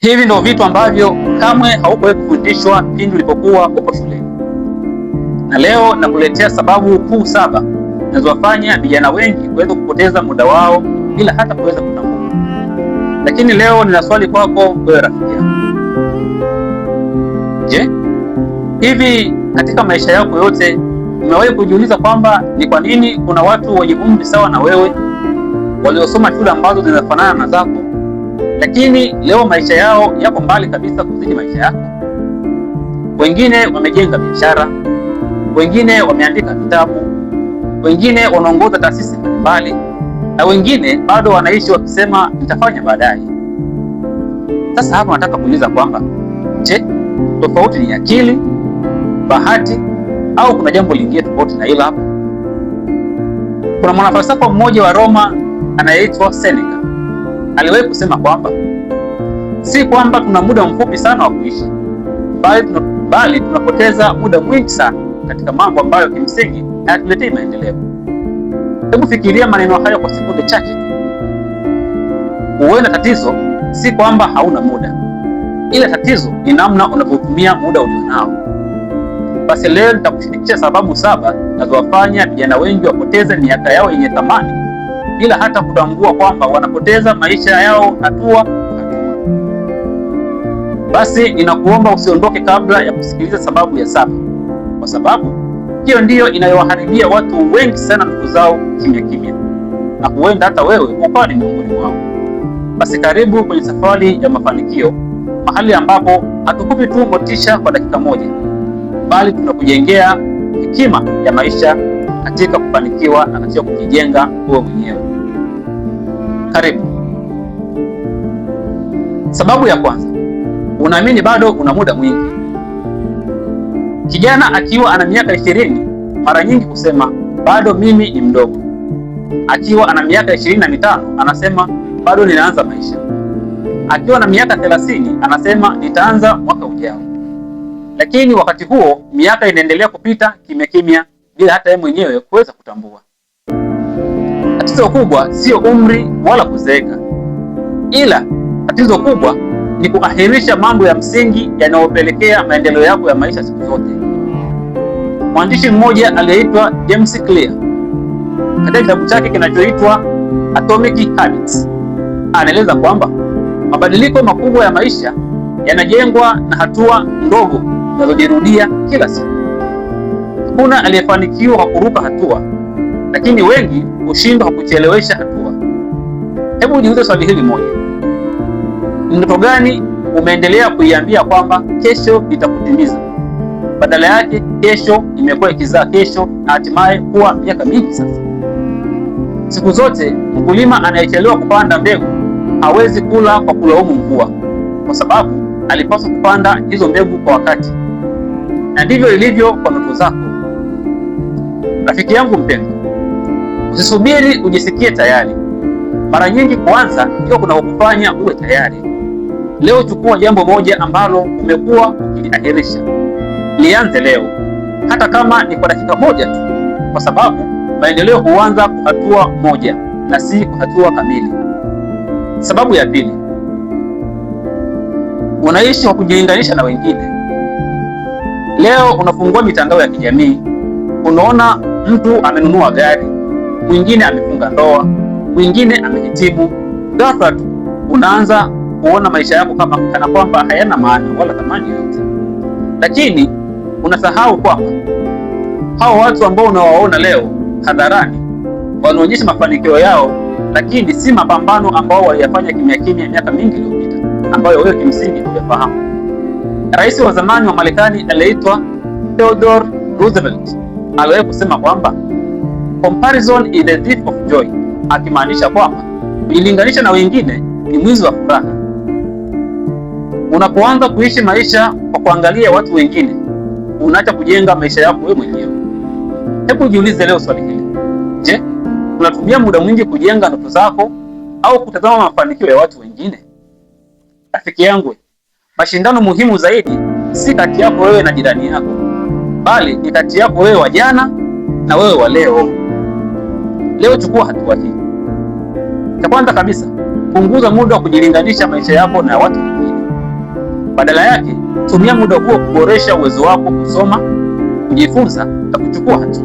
Hivi ndio vitu ambavyo kamwe haukuwahi kufundishwa pindi ulipokuwa uko shuleni, na leo nakuletea sababu kuu 7 zinazowafanya vijana wengi kuweza kupoteza muda wao bila hata kuweza kutambua. Lakini leo nina swali kwako wewe rafiki yangu. Je, hivi katika maisha yako yote umewahi kujiuliza kwamba ni kwa nini kuna watu wenye umri sawa na wewe waliosoma shule ambazo zinafanana na zako, lakini leo maisha yao yako mbali kabisa kuzidi maisha yako? Wengine wamejenga biashara, wengine wameandika vitabu, wengine wanaongoza taasisi mbalimbali, na wengine bado wanaishi wakisema nitafanya baadaye. Sasa hapa nataka kuuliza kwamba je, tofauti ni akili, bahati, au kuna jambo lingine tofauti na hilo hapo? Kuna mwanafalsafa mmoja wa Roma anayeitwa Seneca aliwahi kusema kwamba si kwamba tuna muda mfupi sana wa kuishi, bali tunapoteza muda mwingi sana katika mambo ambayo kimsingi hayatuletei maendeleo. Hebu fikiria maneno hayo kwa sekunde chache tu. Huenda tatizo si kwamba hauna muda, ila tatizo ni namna unavyotumia muda ulionao. Basi leo nitakushirikisha sababu 7 zinazowafanya vijana wengi wapoteze miaka yao yenye thamani bila hata kutambua kwamba wanapoteza maisha yao hatua kwa hatua. Basi ninakuomba usiondoke kabla ya kusikiliza sababu ya 7, kwa sababu hiyo ndiyo inayowaharibia watu wengi sana ndoto zao kimya kimya, na huenda hata wewe ukawa ni miongoni mwao. Basi karibu kwenye safari ya mafanikio, mahali ambapo hatukupi tu motisha kwa dakika moja, bali tunakujengea hekima ya maisha katika kufanikiwa na katika kujijenga wewe mwenyewe. Karibu. Sababu ya kwanza, unaamini bado una muda mwingi. Kijana akiwa ana miaka 20 mara nyingi husema bado mimi ni mdogo. Akiwa ana miaka 25 anasema bado ninaanza maisha. Akiwa na miaka 30 anasema nitaanza mwaka ujao. Lakini wakati huo miaka inaendelea kupita kimya kimya bila hata yeye mwenyewe kuweza kutambua. Tatizo kubwa sio umri wala kuzeeka, ila tatizo kubwa ni kuahirisha mambo ya msingi yanayopelekea maendeleo yako ya maisha siku zote. Mwandishi mmoja aliyeitwa James Clear katika kitabu chake kinachoitwa Atomic Habits anaeleza kwamba mabadiliko makubwa ya maisha yanajengwa na hatua ndogo zinazojirudia kila siku. Hakuna aliyefanikiwa kwa kuruka hatua, lakini wengi hushindwa kwa kuchelewesha hatua. Hebu jiulize swali hili moja. Ni ndoto gani umeendelea kuiambia kwamba kesho itakutimiza? Badala yake kesho imekuwa ikizaa kesho na hatimaye kuwa miaka mingi sasa. Siku zote mkulima anayechelewa kupanda mbegu hawezi kula kwa kulaumu mvua, kwa sababu alipaswa kupanda hizo mbegu kwa wakati. Na ndivyo ilivyo kwa ndoto zako. Rafiki yangu mpendwa, usisubiri ujisikie tayari. Mara nyingi kuanza ndio kunakufanya uwe tayari. Leo chukua jambo moja ambalo umekuwa ukiliahirisha. Lianze leo, hata kama ni kwa dakika moja tu, kwa sababu maendeleo huanza kwa hatua moja na si kwa hatua kamili. Sababu ya pili, unaishi kwa kujilinganisha na wengine. Leo unafungua mitandao ya kijamii, unaona mtu amenunua gari, mwingine amefunga ndoa, mwingine amehitimu. Ghafla tu unaanza kuona maisha yako kana kwamba hayana maana wala thamani yoyote. Lakini unasahau kwamba hao watu ambao unawaona leo hadharani wanaonyesha mafanikio yao, lakini si mapambano ambao waliyafanya kimya kimya miaka mingi iliyopita, ambayo wewe kimsingi huyafahamu. Rais wa zamani wa Marekani aliyeitwa Theodore Roosevelt aliwahi kusema kwamba comparison is the thief of joy, akimaanisha kwamba kujilinganisha na wengine ni mwizi wa furaha. Unapoanza kuishi maisha kwa kuangalia watu wengine, unaacha kujenga maisha yako wewe mwenyewe. Hebu jiulize leo swali hili. Je, unatumia muda mwingi kujenga ndoto zako au kutazama mafanikio ya watu wengine? Rafiki yangu, mashindano muhimu zaidi si kati yako wewe na jirani yako, bali ni kati yako wewe wa jana na wewe wa leo. Leo chukua hatua hii. Cha kwanza kabisa, punguza muda wa kujilinganisha maisha yako na watu wengine. Badala yake, tumia muda huo kuboresha uwezo wako kusoma, kujifunza na kuchukua hatua.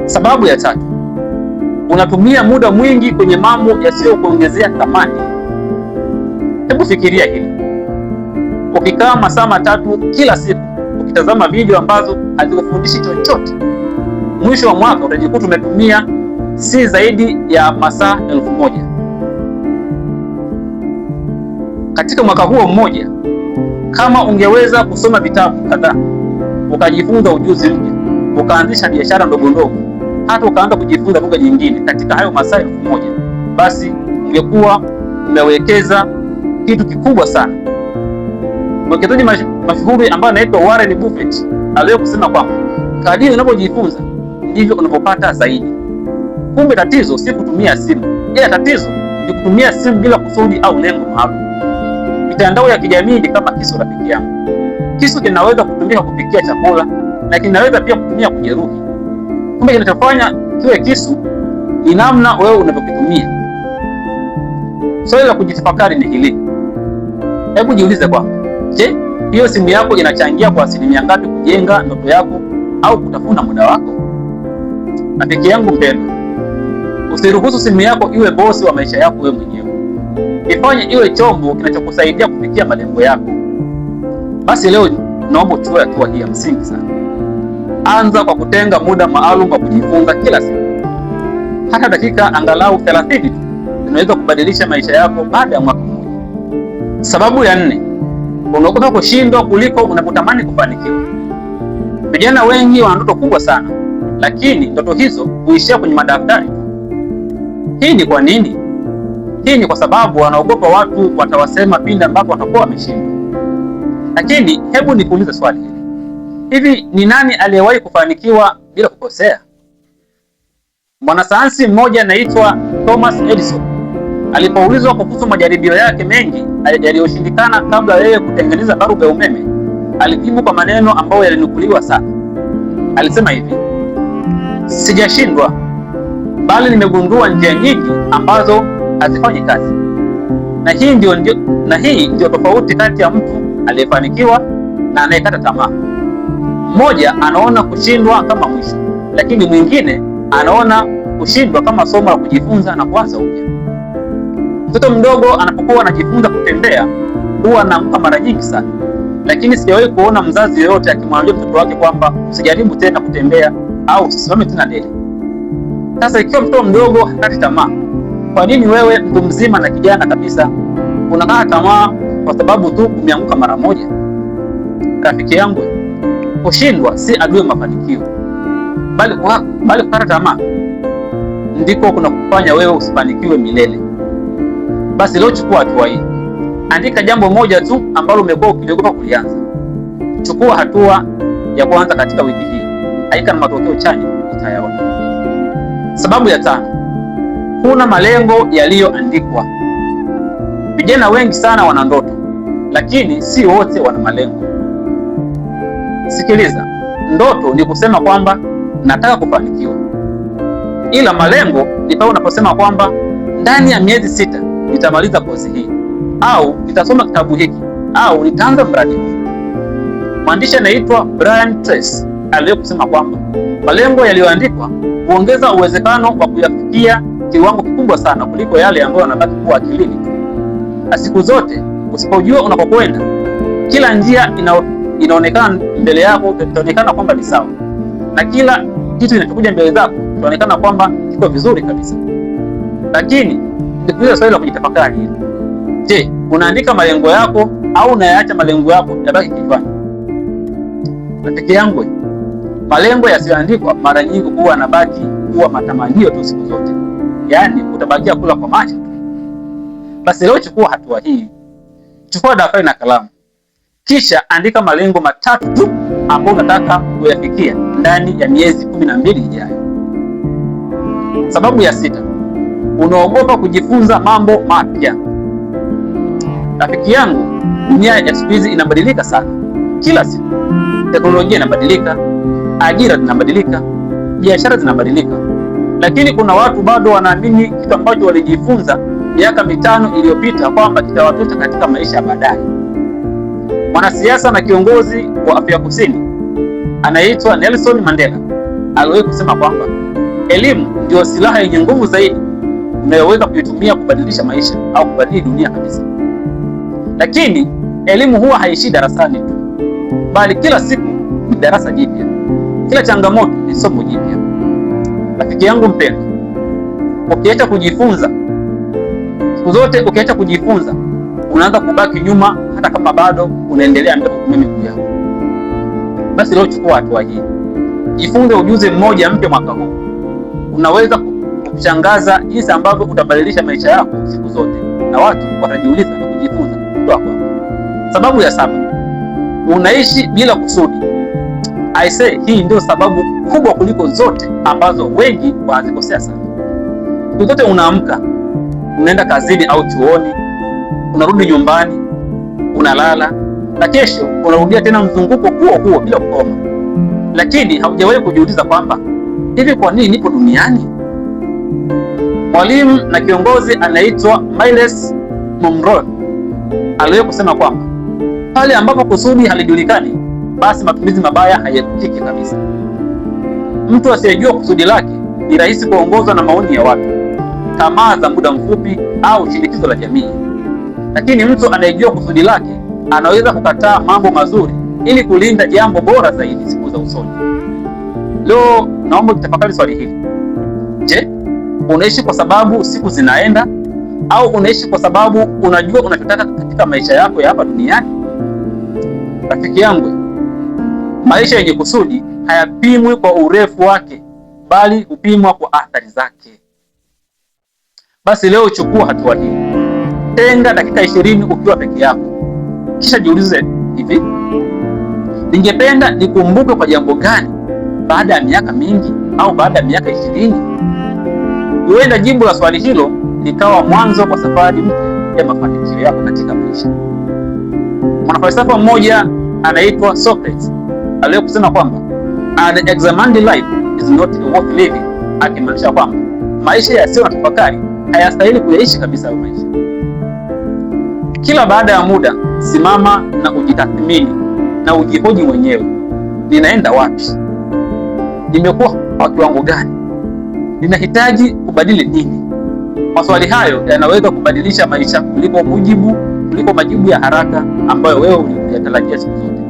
Sababu ya tatu, unatumia muda mwingi kwenye mambo yasiyokuongezea thamani. Hebu fikiria hili. Ukikaa masaa matatu kila siku ukitazama video ambazo hazikufundishi chochote, mwisho wa mwaka utajikuta umetumia si zaidi ya masaa 1000. Katika mwaka huo mmoja, kama ungeweza kusoma vitabu kadhaa, ukajifunza ujuzi mpya, ukaanzisha biashara ndogo ndogo, hata ukaanza kujifunza lugha nyingine katika hayo masaa 1000, basi ungekuwa umewekeza kitu kikubwa sana. Mwekezaji mashuhuri ambaye anaitwa Warren Buffett aliwahi kusema kwamba kadiri unapojifunza ndivyo unavyopata zaidi. Kumbe tatizo si kutumia simu, ila tatizo ni kutumia simu bila kusudi au lengo maalum. Mitandao ya kijamii ni kama kisu, rafiki yangu. Kisu kinaweza kutumika kupikia chakula na kinaweza pia kutumia kujeruhi. Kumbe kinachofanya kiwe kisu ni namna wewe unavyokitumia. Swali la kujitafakari ni hili. Hebu jiulize kwamba, je, hiyo simu yako inachangia kwa asilimia ngapi kujenga ndoto yako au kutafuna muda wako? Rafiki yangu mpendwa, usiruhusu simu yako iwe bosi wa maisha yako wewe mwenyewe. Ifanye iwe chombo kinachokusaidia kufikia malengo yako. Basi leo naomba uchukue hatua hii ya msingi sana. Anza kwa kutenga muda maalum wa kujifunza kila siku. Hata dakika angalau 30 tu zinaweza kubadilisha maisha yako baada ya mwaka mmoja. Sababu ya 4, unaogopa kushindwa kuliko unapotamani kufanikiwa. Vijana wengi wana ndoto kubwa sana, lakini ndoto hizo huishia kwenye madaftari. Hii ni kwa nini? Hii ni kwa sababu wanaogopa watu watawasema pindi ambapo watakuwa wameshindwa. Lakini hebu nikuulize swali hili. Hivi ni nani aliyewahi kufanikiwa bila kukosea? Mwanasayansi mmoja anaitwa Thomas Edison alipoulizwa kuhusu majaribio yake mengi yaliyoshindikana kabla yeye kutengeneza balbu ya umeme, alijibu kwa maneno ambayo yalinukuliwa sana. Alisema hivi: sijashindwa, bali nimegundua njia nyingi ambazo hazifanyi kazi. Na hii ndio tofauti kati ya mtu aliyefanikiwa na anayekata tamaa. Mmoja anaona kushindwa kama mwisho, lakini mwingine anaona kushindwa kama somo la kujifunza na kuanza upya. Mtoto mdogo anapokuwa anajifunza kutembea huwa anaanguka mara nyingi sana, lakini sijawahi kuona mzazi yeyote akimwambia mtoto wake kwamba usijaribu tena kutembea au usisimame tena deli. Sasa ikiwa mtoto mdogo hakati tamaa, kwa nini wewe mtu mzima na kijana kabisa unakata tamaa kwa sababu tu umeanguka mara moja? Rafiki yangu, kushindwa si adui mafanikio, bali kukata tamaa ndiko kuna kufanya wewe usifanikiwe milele. Basi leo chukua hatua hii. Andika jambo moja tu ambalo umekuwa ukiliogopa kulianza. Chukua hatua ya kwanza katika wiki hii. Hakika na matokeo chanya utayaona. Sababu ya 5, kuna malengo yaliyoandikwa. Vijana wengi sana wana ndoto, lakini si wote wana malengo. Sikiliza, ndoto ni kusema kwamba nataka kufanikiwa, ila malengo ni pale unaposema kwamba ndani ya miezi 6 nitamaliza kozi hii, au nitasoma kitabu hiki, au nitaanza mradi huu. Mwandishi anaitwa Brian Tracy aliwahi kusema kwamba malengo yaliyoandikwa huongeza uwezekano wa kuyafikia kiwango kikubwa sana kuliko yale ambayo yanabaki kuwa akilini tu. Na siku zote usipojua unapokwenda, kila njia inaonekana mbele yako itaonekana kwamba ni sawa, na kila kitu kinachokuja mbele zako itaonekana kwamba kiko vizuri kabisa. Lakini nikuuliza swali la kujitafakari. Je, unaandika malengo yako au unayaacha malengo yako yabaki kichwani? Rafiki yangu, malengo yasiyoandikwa mara nyingi huwa yanabaki kuwa matamanio tu siku zote. Yaani utabakia kula kwa macho tu. Basi leo chukua hatua hii. Chukua daftari na kalamu. Kisha andika malengo 3 tu ambayo unataka kuyafikia ndani ya miezi 12 ijayo. Sababu ya 6, unaogopa kujifunza mambo mapya. Rafiki yangu, dunia ya siku hizi inabadilika sana. Kila siku teknolojia inabadilika, ajira zinabadilika, biashara zinabadilika. Lakini kuna watu bado wanaamini kitu ambacho walijifunza miaka 5 iliyopita kwamba kitawatosha katika maisha ya baadaye. Mwanasiasa na kiongozi wa Afrika Kusini anaitwa Nelson Mandela aliwahi kusema kwamba elimu ndio silaha yenye nguvu zaidi unayoweza kuitumia kubadilisha maisha au kubadili dunia kabisa. Lakini elimu huwa haishi darasani tu, bali kila siku ni darasa jipya, kila changamoto ni somo jipya. Rafiki yangu mpendwa, ukiacha kujifunza siku zote, ukiacha kujifunza unaanza kubaki nyuma, hata kama bado unaendelea mbele kwa miguu yako. Basi leo chukua hatua hii, jifunze ujuzi mmoja mpya mwaka huu. Unaweza kushangaza jinsi ambavyo utabadilisha maisha yako siku zote, na watu watajiuliza na kujifunza kutoka kwako. Sababu ya 7, unaishi bila kusudi. I say hii ndio sababu kubwa kuliko zote ambazo wengi wanazikosea sana. Siku zote unaamka, unaenda kazini au chuoni, unarudi nyumbani, unalala, na kesho unarudia tena mzunguko huo bila kukoma. Lakini haujawahi kujiuliza kwamba hivi, kwa nini nipo duniani? Mwalimu na kiongozi anaitwa Miles Monroe aliwahi kusema kwamba pale ambapo kusudi halijulikani, basi matumizi mabaya hayepukiki kabisa. Mtu asiyejua kusudi lake ni rahisi kuongozwa na maoni ya watu, tamaa za muda mfupi au shinikizo la jamii. Lakini mtu anayejua kusudi lake anaweza kukataa mambo mazuri ili kulinda jambo bora zaidi siku za usoni. Leo naomba utafakari swali hili. Je, unaishi kwa sababu siku zinaenda, au unaishi kwa sababu unajua unachotaka katika maisha yako ya hapa duniani? Rafiki yangu, maisha yenye kusudi hayapimwi kwa urefu wake, bali hupimwa kwa athari zake. Basi leo chukua hatua hii. Tenga dakika 20 ukiwa peke yako, kisha jiulize, hivi ningependa nikumbuke kwa jambo gani baada ya miaka mingi au baada ya miaka 20? Huenda jibu la swali hilo likawa mwanzo kwa safari mpya ya mafanikio yako katika maisha. Mwanafalsafa mmoja anaitwa Socrates aliwahi kusema kwamba an examined life is not worth living, akimaanisha kwamba maisha yasiyo na tafakari hayastahili kuyaishi kabisa hayo maisha. Kila baada ya muda, simama na ujitathmini na ujihoji mwenyewe, ninaenda wapi? Nimekuwa kwa kiwango gani? Ninahitaji kubadili nini? Maswali hayo yanaweza kubadilisha maisha kuliko majibu ya haraka ambayo wewe uliyatarajia siku zote.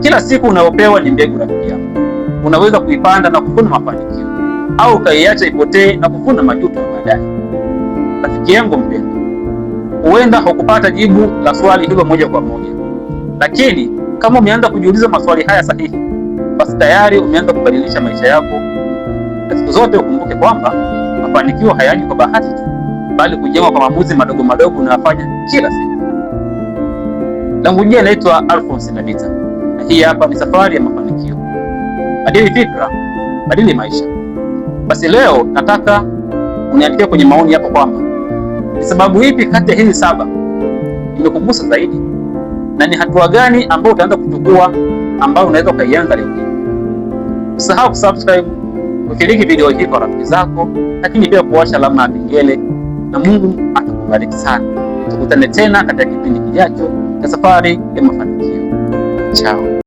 Kila siku unayopewa ni mbegu, rafiki yangu. Unaweza kuipanda na kuvuna mafanikio, au ukaiacha ipotee na kuvuna majuto baadaye. Rafiki yangu mpendwa, huenda hukupata jibu la swali hilo moja kwa moja, lakini kama umeanza kujiuliza maswali haya sahihi, basi tayari umeanza kubadilisha maisha yako. Na siku zote ukumbuke kwamba mafanikio hayaji kwa bahati tu, bali kujengwa kwa maamuzi madogo madogo unayofanya kila siku. Langu jina naitwa Alphonse Nabita, na hii hapa ni safari ya mafanikio. Badili fikra, badili maisha. Basi leo nataka uniandikie kwenye maoni hapo kwamba ni sababu ipi kati ya hizi 7 imekugusa zaidi, na ni hatua gani ambayo utaanza kuchukua ambayo unaweza ukaianza leo hii. Usisahau kusubscribe, kushiriki video hii kwa rafiki zako, lakini pia kuwasha alama ya kengele, na Mungu atakubariki sana. Tukutane tena katika kipindi kijacho cha safari ya mafanikio. Chao.